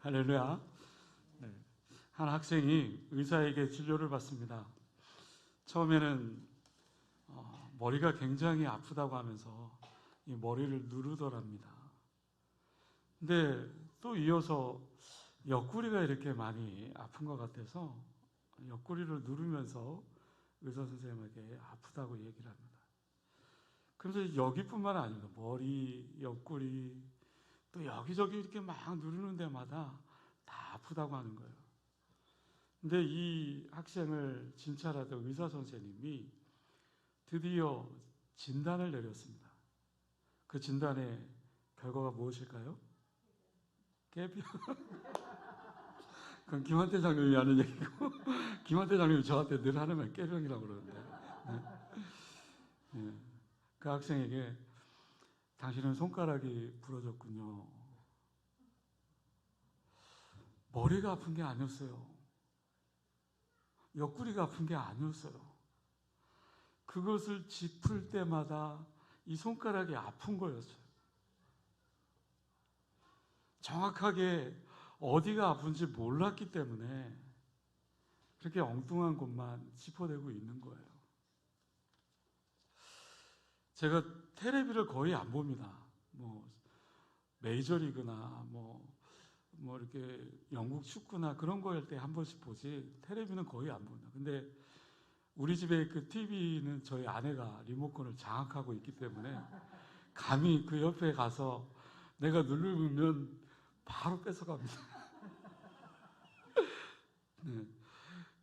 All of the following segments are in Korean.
할렐루야. 네. 한 학생이 의사에게 진료를 받습니다. 처음에는 머리가 굉장히 아프다고 하면서 이 머리를 누르더랍니다. 근데 또 이어서 옆구리가 이렇게 많이 아픈 것 같아서 옆구리를 누르면서 의사 선생님에게 아프다고 얘기를 합니다. 그래서 여기뿐만 아닙니다. 머리, 옆구리, 또 여기저기 이렇게 막 누르는 데마다 다 아프다고 하는 거예요. 근데 이 학생을 진찰하던 의사 선생님이 드디어 진단을 내렸습니다. 그 진단의 결과가 무엇일까요? 깨병. 그건 김한태 장님이 하는 얘기고, 김한태 장님이 저한테 늘 하는 말 깨병이라고 그러는데. 네. 네. 그 학생에게 당신은 손가락이 부러졌군요. 머리가 아픈 게 아니었어요. 옆구리가 아픈 게 아니었어요. 그것을 짚을 때마다 이 손가락이 아픈 거였어요. 정확하게 어디가 아픈지 몰랐기 때문에 그렇게 엉뚱한 곳만 짚어대고 있는 거예요. 제가 테레비를 거의 안 봅니다. 메이저리그나 이렇게 영국 축구나 그런 거 할 때 한 번씩 보지 테레비는 거의 안 봅니다. 근데 우리 집에 그 TV는 저희 아내가 리모컨을 장악하고 있기 때문에 감히 그 옆에 가서 내가 누르면 바로 뺏어갑니다. 네.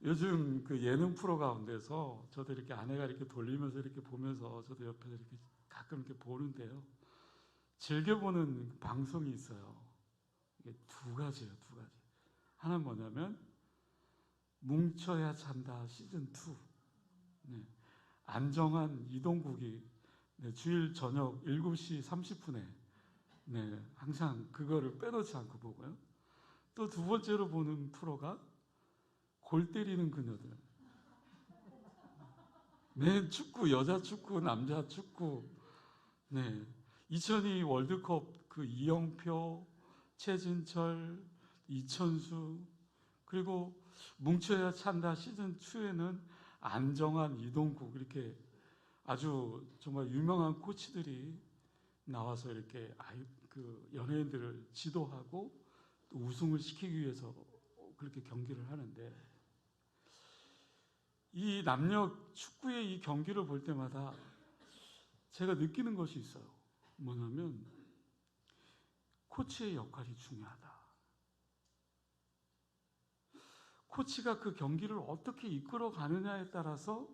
요즘 그 예능 프로 가운데서 저도 이렇게 아내가 이렇게 돌리면서 이렇게 보면서 저도 옆에서 이렇게 가끔 이렇게 보는데요. 즐겨보는 방송이 있어요. 이게 두 가지예요, 두 가지. 하나는 뭐냐면 뭉쳐야 찬다 시즌 2. 네. 안정환 이동국이 주일 저녁 7시 30분에 항상 그거를 빼놓지 않고 보고요. 또 두 번째로 보는 프로가 골 때리는 그녀들. 맨 축구, 여자 축구, 남자 축구. 2002 월드컵 그 이영표, 최진철, 이천수, 그리고 뭉쳐야 찬다 시즌 2에는 안정환, 이동국 이렇게 아주 정말 유명한 코치들이 나와서 이렇게 그 연예인들을 지도하고 또 우승을 시키기 위해서 그렇게 경기를 하는데 이 남녀 축구의 이 경기를 볼 때마다 제가 느끼는 것이 있어요. 뭐냐면 코치의 역할이 중요하다. 코치가 그 경기를 어떻게 이끌어 가느냐에 따라서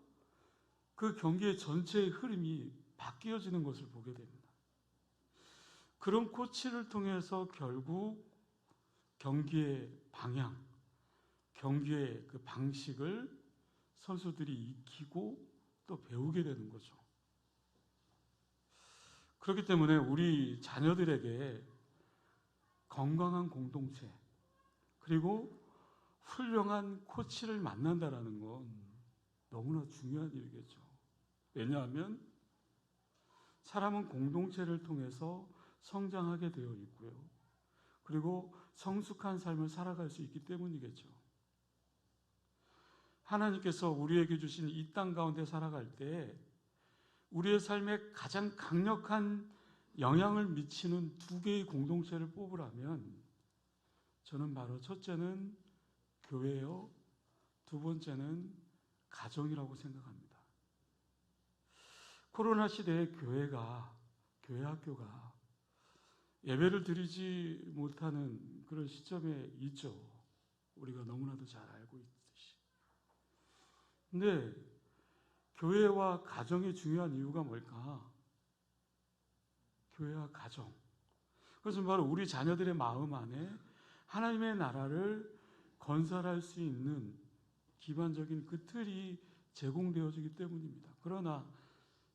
그 경기의 전체의 흐름이 바뀌어지는 것을 보게 됩니다. 그런 코치를 통해서 결국 경기의 방향, 경기의 그 방식을 선수들이 익히고 또 배우게 되는 거죠. 그렇기 때문에 우리 자녀들에게 건강한 공동체 그리고 훌륭한 코치를 만난다라는 건 너무나 중요한 일이겠죠. 왜냐하면 사람은 공동체를 통해서 성장하게 되어 있고요. 그리고 성숙한 삶을 살아갈 수 있기 때문이겠죠. 하나님께서 우리에게 주신 이 땅 가운데 살아갈 때 우리의 삶에 가장 강력한 영향을 미치는 두 개의 공동체를 뽑으라면 저는 바로 첫째는 교회요, 두 번째는 가정이라고 생각합니다. 코로나 시대에 교회 학교가 예배를 드리지 못하는 그런 시점에 있죠. 우리가 너무나도 잘 알고 있듯이. 근데 교회와 가정이 중요한 이유가 뭘까? 교회와 가정. 그것은 바로 우리 자녀들의 마음 안에 하나님의 나라를 건설할 수 있는 기반적인 그 틀이 제공되어지기 때문입니다. 그러나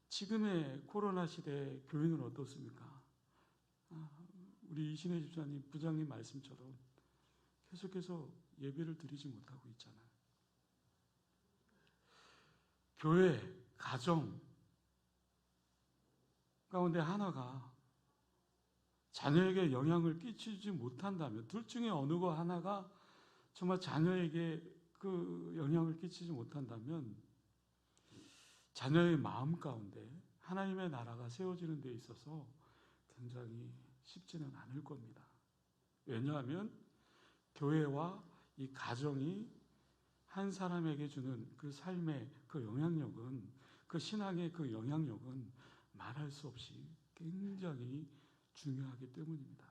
지금의 코로나 시대의 교회는 어떻습니까? 우리 이신혜 집사님, 부장님 말씀처럼 계속해서 예배를 드리지 못하고 있잖아요. 교회, 가정 가운데 하나가 자녀에게 영향을 끼치지 못한다면, 둘 중에 어느 거 하나가 정말 자녀에게 그 영향을 끼치지 못한다면 자녀의 마음 가운데 하나님의 나라가 세워지는 데 있어서 굉장히 쉽지는 않을 겁니다. 왜냐하면 교회와 이 가정이 한 사람에게 주는 그 삶의 그 영향력은, 그 신앙의 그 영향력은 말할 수 없이 굉장히 중요하기 때문입니다.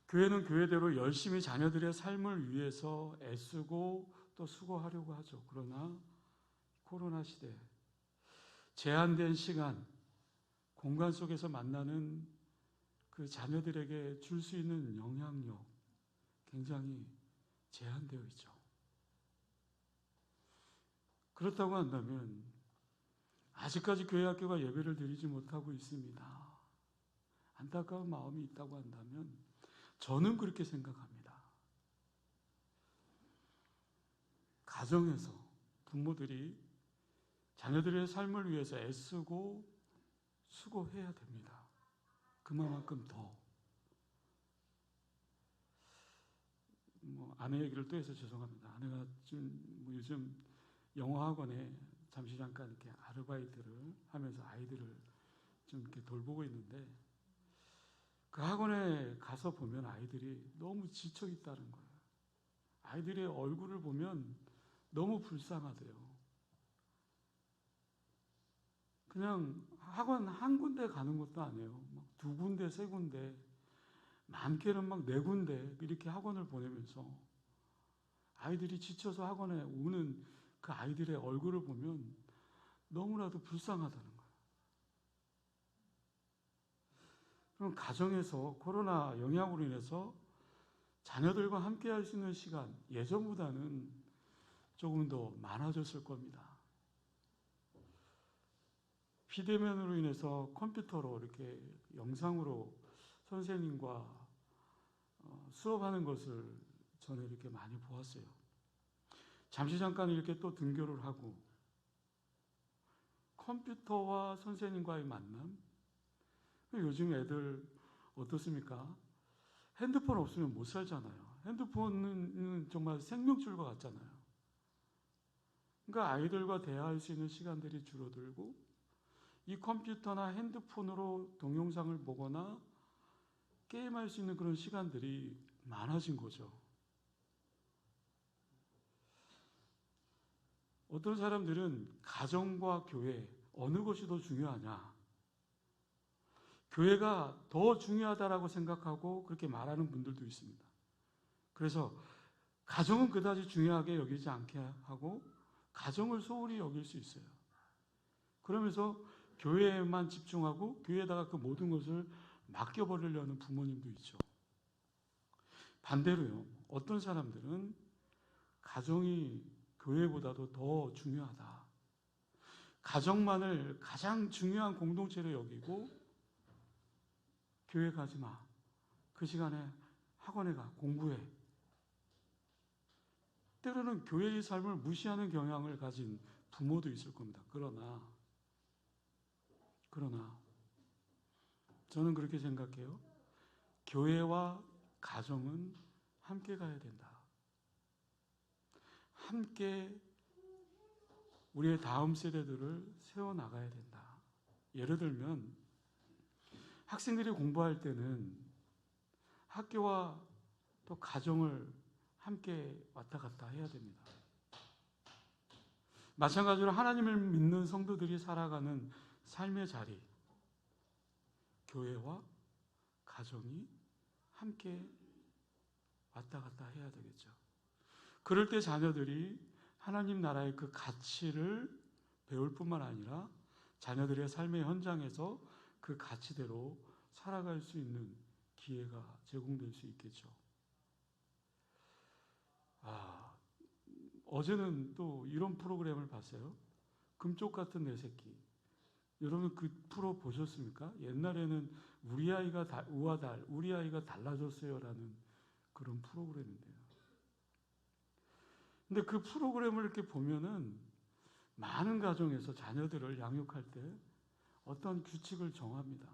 교회는 교회대로 열심히 자녀들의 삶을 위해서 애쓰고 또 수고하려고 하죠. 그러나 코로나 시대, 제한된 시간, 공간 속에서 만나는 그 자녀들에게 줄 수 있는 영향력 굉장히 제한되어 있죠. 그렇다고 한다면 아직까지 교회 학교가 예배를 드리지 못하고 있습니다. 안타까운 마음이 있다고 한다면 저는 그렇게 생각합니다. 가정에서 부모들이 자녀들의 삶을 위해서 애쓰고 수고해야 됩니다. 그만큼 더. 아내 얘기를 또 해서 죄송합니다. 아내가 지금 요즘 영어학원에 잠시 잠깐 이렇게 아르바이트를 하면서 아이들을 좀 이렇게 돌보고 있는데, 그 학원에 가서 보면 아이들이 너무 지쳐 있다는 거예요. 아이들의 얼굴을 보면 너무 불쌍하대요. 그냥 학원 한 군데 가는 것도 아니에요. 막 두 군데, 세 군데, 많게는 막 네 군데 이렇게 학원을 보내면서 아이들이 지쳐서 학원에 오는 그 아이들의 얼굴을 보면 너무나도 불쌍하다는 거예요. 그럼 가정에서 코로나 영향으로 인해서 자녀들과 함께 할 수 있는 시간, 예전보다는 조금 더 많아졌을 겁니다. 비대면으로 인해서 컴퓨터로 이렇게 영상으로 선생님과 수업하는 것을 저는 이렇게 많이 보았어요. 잠시 잠깐 이렇게 또 등교를 하고, 컴퓨터와 선생님과의 만남. 요즘 애들 어떻습니까? 핸드폰 없으면 못 살잖아요. 핸드폰은 정말 생명줄과 같잖아요. 그러니까 아이들과 대화할 수 있는 시간들이 줄어들고, 이 컴퓨터나 핸드폰으로 동영상을 보거나 게임할 수 있는 그런 시간들이 많아진 거죠. 어떤 사람들은 가정과 교회, 어느 것이 더 중요하냐? 교회가 더 중요하다라고 생각하고 그렇게 말하는 분들도 있습니다. 그래서 가정은 그다지 중요하게 여기지 않게 하고 가정을 소홀히 여길 수 있어요. 그러면서 교회에만 집중하고 교회에다가 그 모든 것을 맡겨버리려는 부모님도 있죠. 반대로요, 어떤 사람들은 가정이 교회보다도 더 중요하다. 가정만을 가장 중요한 공동체로 여기고 교회 가지 마. 그 시간에 학원에 가, 공부해. 때로는 교회의 삶을 무시하는 경향을 가진 부모도 있을 겁니다. 그러나 저는 그렇게 생각해요. 교회와 가정은 함께 가야 된다. 함께 우리의 다음 세대들을 세워나가야 된다. 예를 들면 학생들이 공부할 때는 학교와 또 가정을 함께 왔다 갔다 해야 됩니다. 마찬가지로 하나님을 믿는 성도들이 살아가는 삶의 자리, 교회와 가정이 함께 왔다 갔다 해야 되겠죠. 그럴 때 자녀들이 하나님 나라의 그 가치를 배울 뿐만 아니라 자녀들의 삶의 현장에서 그 가치대로 살아갈 수 있는 기회가 제공될 수 있겠죠. 어제는 또 이런 프로그램을 봤어요. 금쪽 같은 내 새끼. 여러분 그 프로 보셨습니까? 옛날에는 우리 아이가 우리 아이가 달라졌어요라는 그런 프로그램인데요. 근데 그 프로그램을 이렇게 보면은 많은 가정에서 자녀들을 양육할 때 어떤 규칙을 정합니다.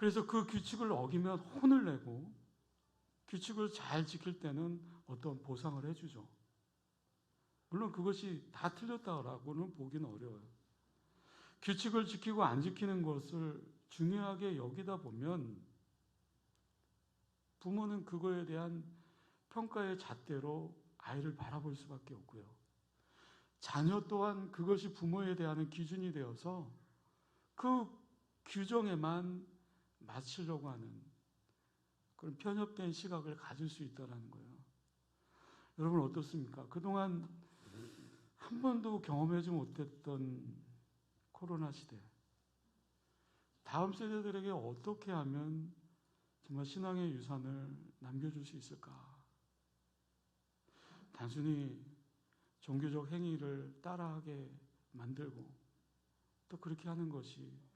그래서 그 규칙을 어기면 혼을 내고 규칙을 잘 지킬 때는 어떤 보상을 해주죠. 물론 그것이 다 틀렸다라고는 보기는 어려워요. 규칙을 지키고 안 지키는 것을 중요하게 여기다 보면 부모는 그거에 대한 평가의 잣대로 아이를 바라볼 수밖에 없고요. 자녀 또한 그것이 부모에 대한 기준이 되어서 그 규정에만 맞추려고 하는 그런 편협된 시각을 가질 수 있다는 거예요. 여러분 어떻습니까? 그동안 한 번도 경험하지 못했던 코로나 시대, 다음 세대들에게 어떻게 하면 정말 신앙의 유산을 남겨줄 수 있을까? 단순히 종교적 행위를 따라하게 만들고 또 그렇게 하는 것이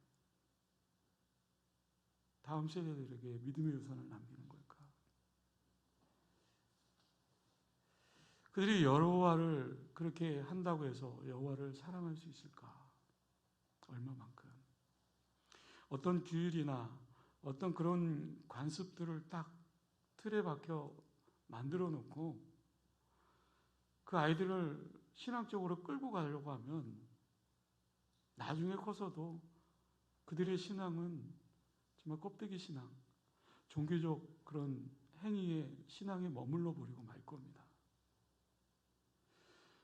다음 세대들에게 믿음의 유산을 남기는 걸까? 그들이 여호와를 그렇게 한다고 해서 여호와를 사랑할 수 있을까? 얼마만큼? 어떤 규율이나 어떤 그런 관습들을 딱 틀에 박혀 만들어 놓고 그 아이들을 신앙적으로 끌고 가려고 하면 나중에 커서도 그들의 신앙은 정말 껍데기 신앙, 종교적 그런 행위의 신앙에 머물러 버리고 말 겁니다.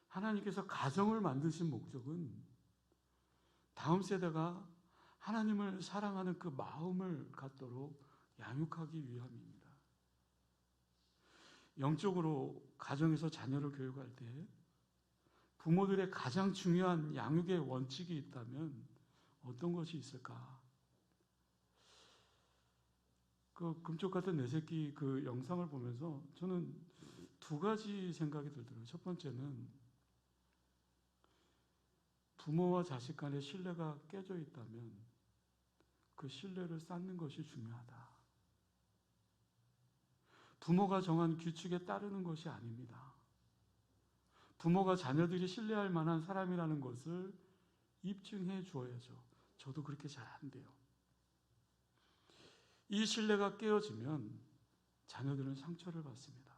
하나님께서 가정을 만드신 목적은 다음 세대가 하나님을 사랑하는 그 마음을 갖도록 양육하기 위함입니다. 영적으로 가정에서 자녀를 교육할 때 부모들의 가장 중요한 양육의 원칙이 있다면 어떤 것이 있을까? 그 금쪽 같은 내 새끼 그 영상을 보면서 저는 두 가지 생각이 들더라고요. 첫 번째는 부모와 자식 간의 신뢰가 깨져 있다면 그 신뢰를 쌓는 것이 중요하다. 부모가 정한 규칙에 따르는 것이 아닙니다. 부모가 자녀들이 신뢰할 만한 사람이라는 것을 입증해 주어야죠. 저도 그렇게 잘 안 돼요. 이 신뢰가 깨어지면 자녀들은 상처를 받습니다.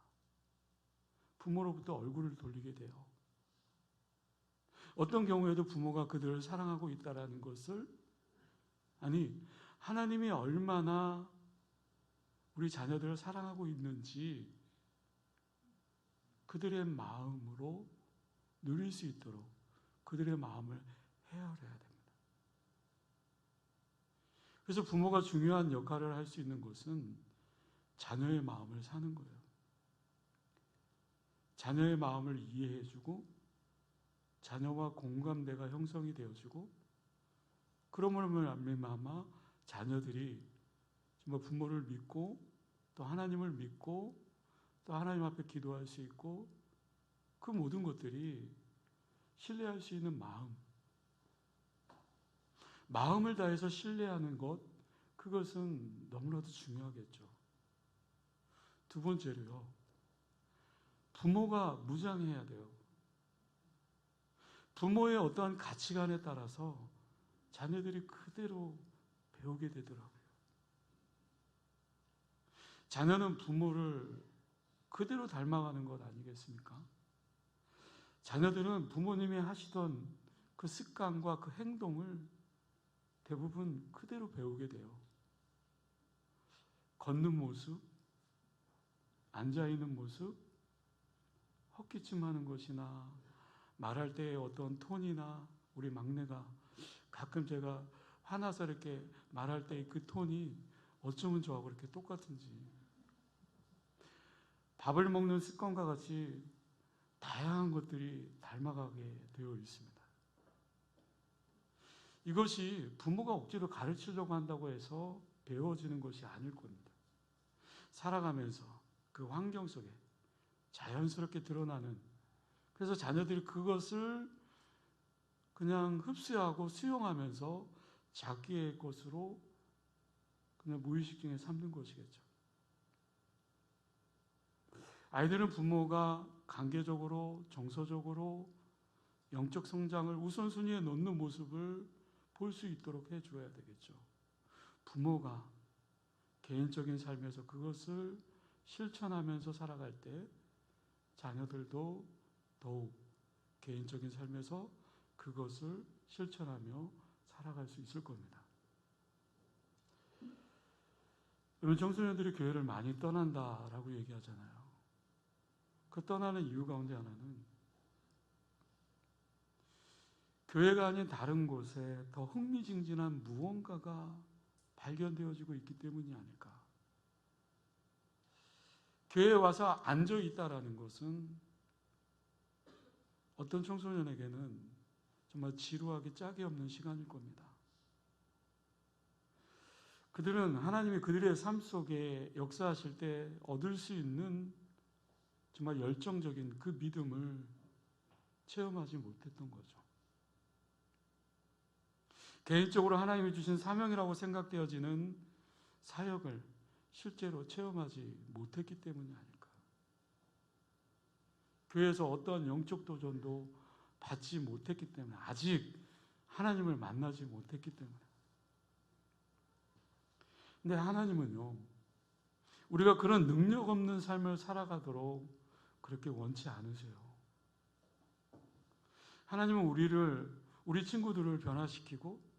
부모로부터 얼굴을 돌리게 돼요. 어떤 경우에도 부모가 그들을 사랑하고 있다는 것을, 아니 하나님이 얼마나 우리 자녀들을 사랑하고 있는지 그들의 마음으로 누릴 수 있도록 그들의 마음을 헤아려야 됩니다. 그래서 부모가 중요한 역할을 할 수 있는 것은 자녀의 마음을 사는 거예요. 자녀의 마음을 이해해주고 자녀와 공감대가 형성이 되어지고 그러므로 말미암아 자녀들이 정말 부모를 믿고 또 하나님을 믿고 또 하나님 앞에 기도할 수 있고 그 모든 것들이 신뢰할 수 있는 마음을 다해서 신뢰하는 것, 그것은 너무나도 중요하겠죠. 두 번째로요, 부모가 무장해야 돼요. 부모의 어떠한 가치관에 따라서 자녀들이 그대로 배우게 되더라고요. 자녀는 부모를 그대로 닮아가는 것 아니겠습니까? 자녀들은 부모님이 하시던 그 습관과 그 행동을 대부분 그대로 배우게 돼요. 걷는 모습, 앉아있는 모습, 헛기침하는 것이나 말할 때의 어떤 톤이나 우리 막내가 가끔 제가 화나서 이렇게 말할 때의 그 톤이 어쩌면 저하고 이렇게 똑같은지, 밥을 먹는 습관과 같이 다양한 것들이 닮아가게 되어 있습니다. 이것이 부모가 억지로 가르치려고 한다고 해서 배워지는 것이 아닐 겁니다. 살아가면서 그 환경 속에 자연스럽게 드러나는, 그래서 자녀들이 그것을 그냥 흡수하고 수용하면서 자기의 것으로 그냥 무의식 중에 삼는 것이겠죠. 아이들은 부모가 관계적으로, 정서적으로 영적 성장을 우선순위에 놓는 모습을 볼 수 있도록 해줘야 되겠죠. 부모가 개인적인 삶에서 그것을 실천하면서 살아갈 때 자녀들도 더욱 개인적인 삶에서 그것을 실천하며 살아갈 수 있을 겁니다. 여러분, 청소년들이 교회를 많이 떠난다라고 얘기하잖아요. 그 떠나는 이유 가운데 하나는 교회가 아닌 다른 곳에 더 흥미진진한 무언가가 발견되어지고 있기 때문이 아닐까. 교회에 와서 앉아 있다라는 것은 어떤 청소년에게는 정말 지루하게 짝이 없는 시간일 겁니다. 그들은 하나님이 그들의 삶 속에 역사하실 때 얻을 수 있는 정말 열정적인 그 믿음을 체험하지 못했던 거죠. 개인적으로 하나님이 주신 사명이라고 생각되어지는 사역을 실제로 체험하지 못했기 때문이 아닐까. 교회에서 어떠한 영적 도전도 받지 못했기 때문에, 아직 하나님을 만나지 못했기 때문에. 근데 하나님은요, 우리가 그런 능력 없는 삶을 살아가도록 그렇게 원치 않으세요. 하나님은 우리 친구들을 변화시키고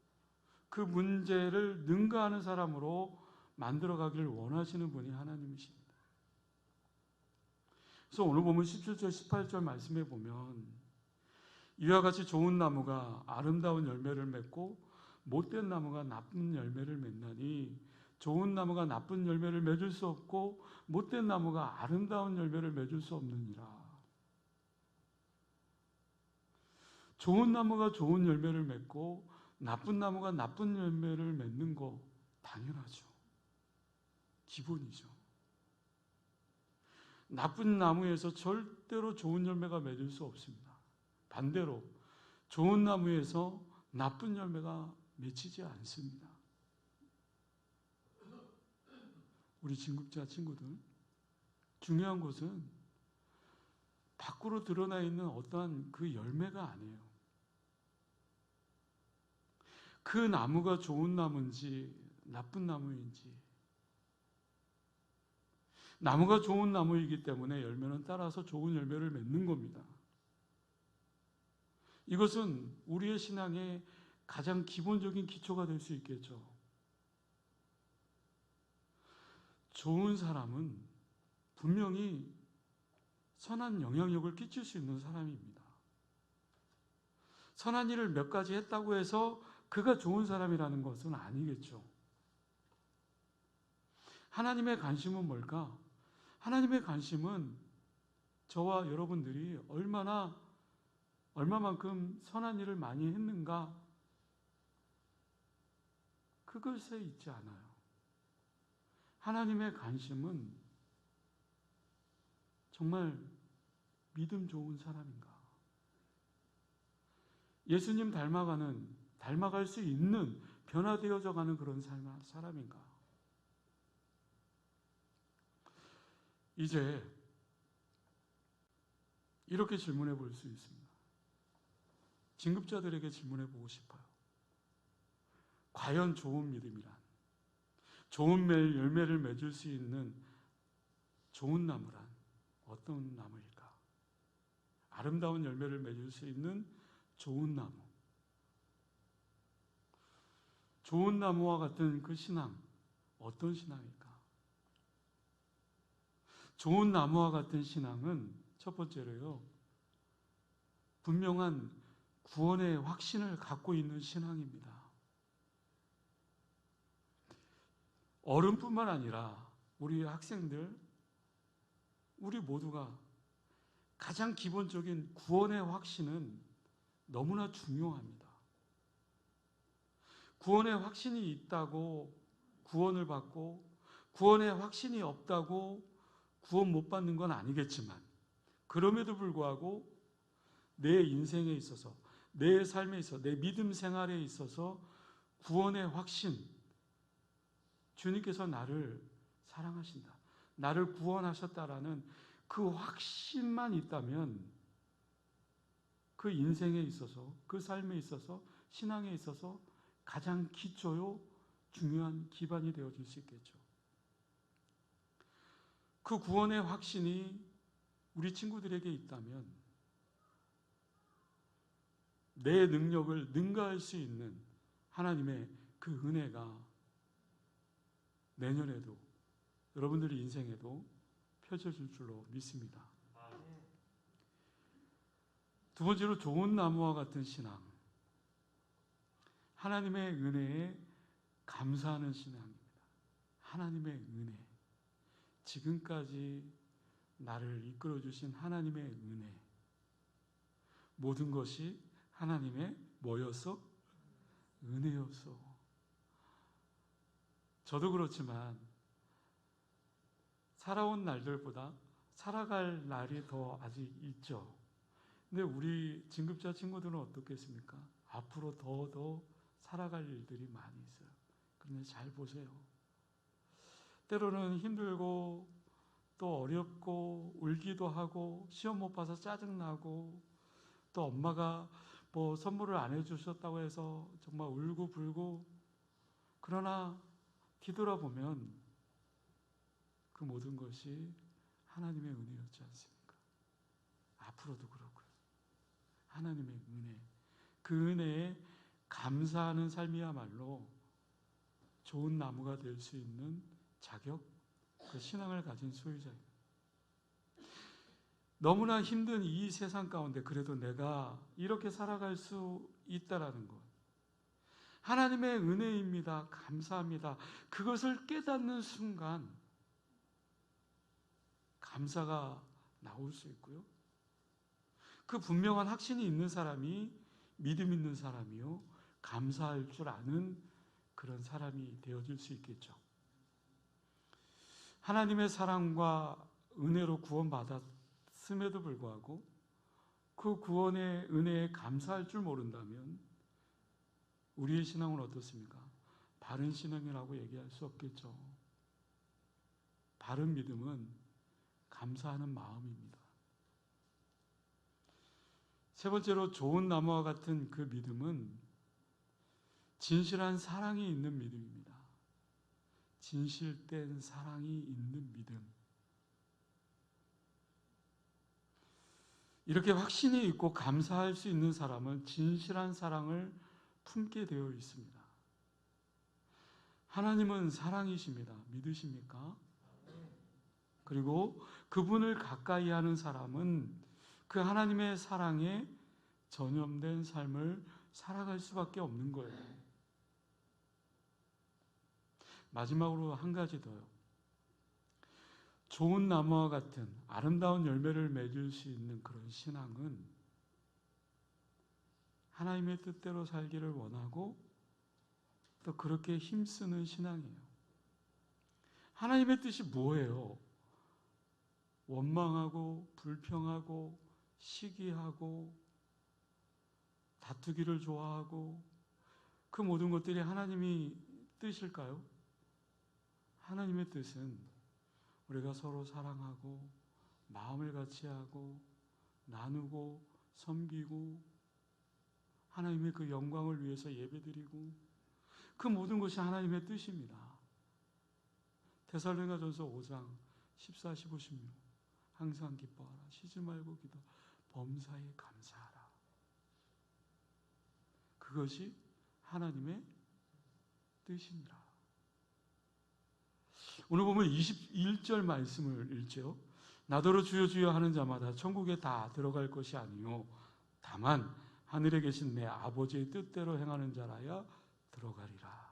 그 문제를 능가하는 사람으로 만들어가기를 원하시는 분이 하나님이십니다. 그래서 오늘 보면 17절, 18절 말씀에 보면 이와 같이 좋은 나무가 아름다운 열매를 맺고 못된 나무가 나쁜 열매를 맺나니 좋은 나무가 나쁜 열매를 맺을 수 없고 못된 나무가 아름다운 열매를 맺을 수 없느니라. 좋은 나무가 좋은 열매를 맺고 나쁜 나무가 나쁜 열매를 맺는 거 당연하죠. 기본이죠. 나쁜 나무에서 절대로 좋은 열매가 맺을 수 없습니다. 반대로 좋은 나무에서 나쁜 열매가 맺히지 않습니다. 우리 진급자 친구들, 중요한 것은 밖으로 드러나 있는 어떠한 그 열매가 아니에요. 그 나무가 좋은 나무인지 나쁜 나무인지, 나무가 좋은 나무이기 때문에 열매는 따라서 좋은 열매를 맺는 겁니다. 이것은 우리의 신앙의 가장 기본적인 기초가 될 수 있겠죠. 좋은 사람은 분명히 선한 영향력을 끼칠 수 있는 사람입니다. 선한 일을 몇 가지 했다고 해서 그가 좋은 사람이라는 것은 아니겠죠. 하나님의 관심은 뭘까? 하나님의 관심은 저와 여러분들이 얼마만큼 선한 일을 많이 했는가, 그것에 있지 않아요. 하나님의 관심은 정말 믿음 좋은 사람인가, 예수님 닮아갈 수 있는, 변화되어져 가는 그런 사람인가. 이제 이렇게 질문해 볼 수 있습니다. 진급자들에게 질문해 보고 싶어요. 과연 좋은 믿음이란, 좋은 열매를 맺을 수 있는 좋은 나무란 어떤 나무일까? 아름다운 열매를 맺을 수 있는 좋은 나무, 좋은 나무와 같은 그 신앙, 어떤 신앙일까? 좋은 나무와 같은 신앙은 첫 번째로요, 분명한 구원의 확신을 갖고 있는 신앙입니다. 어른뿐만 아니라 우리 학생들, 우리 모두가 가장 기본적인 구원의 확신은 너무나 중요합니다. 구원의 확신이 있다고 구원을 받고, 구원의 확신이 없다고 구원 못 받는 건 아니겠지만, 그럼에도 불구하고 내 인생에 있어서, 내 삶에 있어서, 내 믿음 생활에 있어서 구원의 확신, 주님께서 나를 사랑하신다, 나를 구원하셨다라는 그 확신만 있다면 그 인생에 있어서, 그 삶에 있어서, 신앙에 있어서 가장 기초요 중요한 기반이 되어질 수 있겠죠. 그 구원의 확신이 우리 친구들에게 있다면 내 능력을 능가할 수 있는 하나님의 그 은혜가 내년에도 여러분들의 인생에도 펼쳐질 줄로 믿습니다. 두 번째로 좋은 나무와 같은 신앙. 하나님의 은혜에 감사하는 신앙입니다. 하나님의 은혜. 지금까지 나를 이끌어 주신 하나님의 은혜. 모든 것이 하나님의 뭐였어? 은혜였어. 저도 그렇지만 살아온 날들보다 살아갈 날이 더 아직 있죠. 근데 우리 진급자 친구들은 어떻겠습니까? 앞으로 더 살아갈 일들이 많이 있어요. 그런데 잘 보세요. 때로는 힘들고 또 어렵고 울기도 하고 시험 못 봐서 짜증나고 또 엄마가 뭐 선물을 안 해주셨다고 해서 정말 울고 불고, 그러나 뒤돌아보면 그 모든 것이 하나님의 은혜였지 않습니까? 앞으로도 그렇고요. 하나님의 은혜, 그 은혜에 감사하는 삶이야말로 좋은 나무가 될 수 있는 자격, 그 신앙을 가진 소유자입니다. 너무나 힘든 이 세상 가운데 그래도 내가 이렇게 살아갈 수 있다라는 것, 하나님의 은혜입니다. 감사합니다. 그것을 깨닫는 순간 감사가 나올 수 있고요. 그 분명한 확신이 있는 사람이 믿음 있는 사람이요, 감사할 줄 아는 그런 사람이 되어질 수 있겠죠. 하나님의 사랑과 은혜로 구원받았음에도 불구하고 그 구원의 은혜에 감사할 줄 모른다면 우리의 신앙은 어떻습니까? 바른 신앙이라고 얘기할 수 없겠죠. 바른 믿음은 감사하는 마음입니다. 세 번째로 좋은 나무와 같은 그 믿음은 진실한 사랑이 있는 믿음입니다. 진실된 사랑이 있는 믿음. 이렇게 확신이 있고 감사할 수 있는 사람은 진실한 사랑을 품게 되어 있습니다. 하나님은 사랑이십니다. 믿으십니까? 그리고 그분을 가까이 하는 사람은 그 하나님의 사랑에 전염된 삶을 살아갈 수밖에 없는 거예요. 마지막으로 한 가지 더요. 좋은 나무와 같은 아름다운 열매를 맺을 수 있는 그런 신앙은 하나님의 뜻대로 살기를 원하고 또 그렇게 힘쓰는 신앙이에요. 하나님의 뜻이 뭐예요? 원망하고 불평하고 시기하고 다투기를 좋아하고 그 모든 것들이 하나님의 뜻일까요? 하나님의 뜻은 우리가 서로 사랑하고 마음을 같이 하고 나누고 섬기고 하나님의 그 영광을 위해서 예배드리고, 그 모든 것이 하나님의 뜻입니다. 데살로니가전서 5장 14, 15, 16 항상 기뻐하라, 쉬지 말고 기도, 범사에 감사하라. 그것이 하나님의 뜻입니다. 오늘 보면 21절 말씀을 읽죠. 나더러 주여 주여 하는 자마다 천국에 다 들어갈 것이 아니요 다만 하늘에 계신 내 아버지의 뜻대로 행하는 자라야 들어가리라.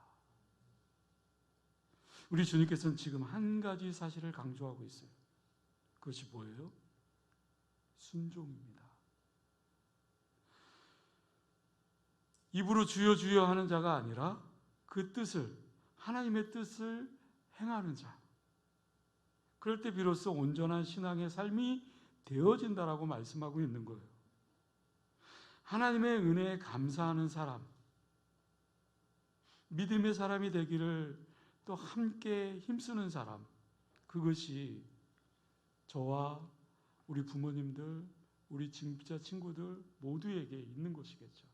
우리 주님께서는 지금 한 가지 사실을 강조하고 있어요. 그것이 뭐예요? 순종입니다. 입으로 주여 주여 하는 자가 아니라 그 뜻을, 하나님의 뜻을 행하는 자. 그럴 때 비로소 온전한 신앙의 삶이 되어진다라고 말씀하고 있는 거예요. 하나님의 은혜에 감사하는 사람, 믿음의 사람이 되기를 또 함께 힘쓰는 사람, 그것이 저와 우리 부모님들, 우리 진짜 친구들 모두에게 있는 것이겠죠.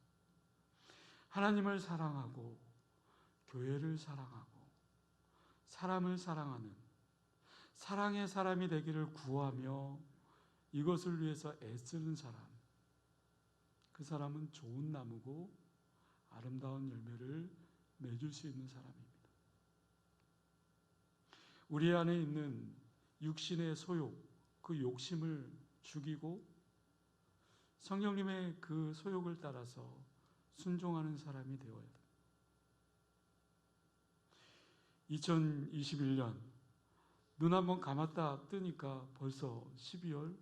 하나님을 사랑하고 교회를 사랑하고 사람을 사랑하는, 사랑의 사람이 되기를 구하며 이것을 위해서 애쓰는 사람, 그 사람은 좋은 나무고 아름다운 열매를 맺을 수 있는 사람입니다. 우리 안에 있는 육신의 소욕, 그 욕심을 죽이고 성령님의 그 소욕을 따라서 순종하는 사람이 되어야 됩니다. 2021년 눈 한번 감았다 뜨니까 벌써 12월,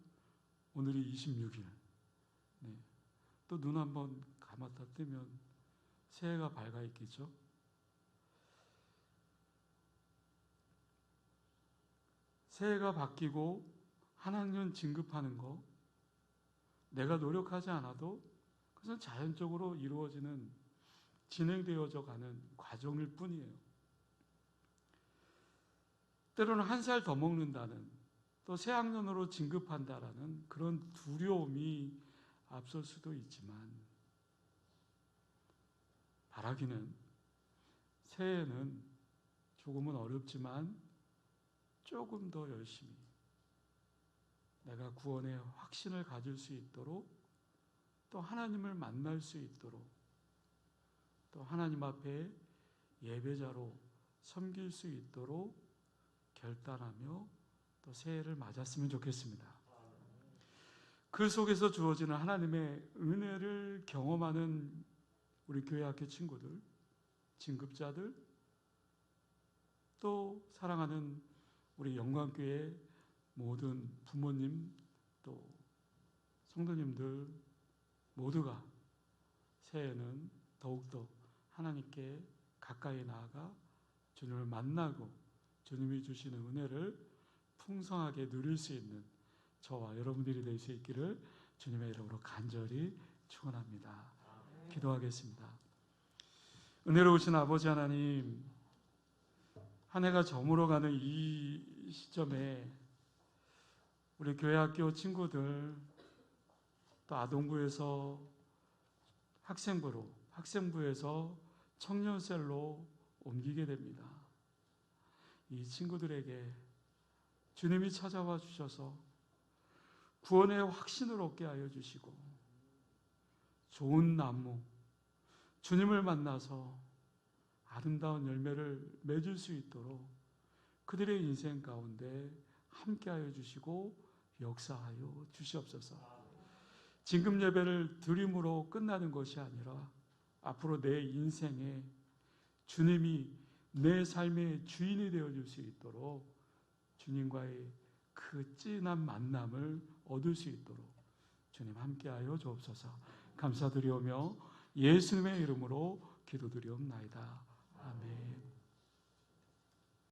오늘이 26일. 네. 또 눈 한번 감았다 뜨면 새해가 밝아 있겠죠. 새해가 바뀌고 한 학년 진급하는 거, 내가 노력하지 않아도 그것은 자연적으로 이루어지는, 진행되어져 가는 과정일 뿐이에요. 때로는 한 살 더 먹는다는, 또 새 학년으로 진급한다라는 그런 두려움이 앞설 수도 있지만, 바라기는 새해에는 조금은 어렵지만 조금 더 열심히 내가 구원의 확신을 가질 수 있도록, 또 하나님을 만날 수 있도록, 또 하나님 앞에 예배자로 섬길 수 있도록 결단하며 또 새해를 맞았으면 좋겠습니다. 그 속에서 주어지는 하나님의 은혜를 경험하는 우리 교회 학교 친구들, 진급자들, 또 사랑하는 우리 영광교회 모든 부모님, 또 성도님들 모두가 새해에는 더욱더 하나님께 가까이 나아가 주님을 만나고 주님이 주시는 은혜를 풍성하게 누릴 수 있는 저와 여러분들이 될 수 있기를 주님의 이름으로 간절히 축원합니다. 기도하겠습니다. 은혜로우신 아버지 하나님, 한 해가 저물어가는 이 시점에 우리 교회 학교 친구들, 또 아동부에서 학생부로, 학생부에서 청년셀로 옮기게 됩니다. 이 친구들에게 주님이 찾아와 주셔서 구원의 확신을 얻게 하여 주시고, 좋은 나무, 주님을 만나서 아름다운 열매를 맺을 수 있도록 그들의 인생 가운데 함께하여 주시고 역사하여 주시옵소서. 진급 예배를 드림으로 끝나는 것이 아니라 앞으로 내 인생에 주님이 내 삶의 주인이 되어줄 수 있도록 주님과의 그 진한 만남을 얻을 수 있도록 주님 함께하여 주옵소서. 감사드리오며 예수님의 이름으로 기도드리옵나이다. 아멘.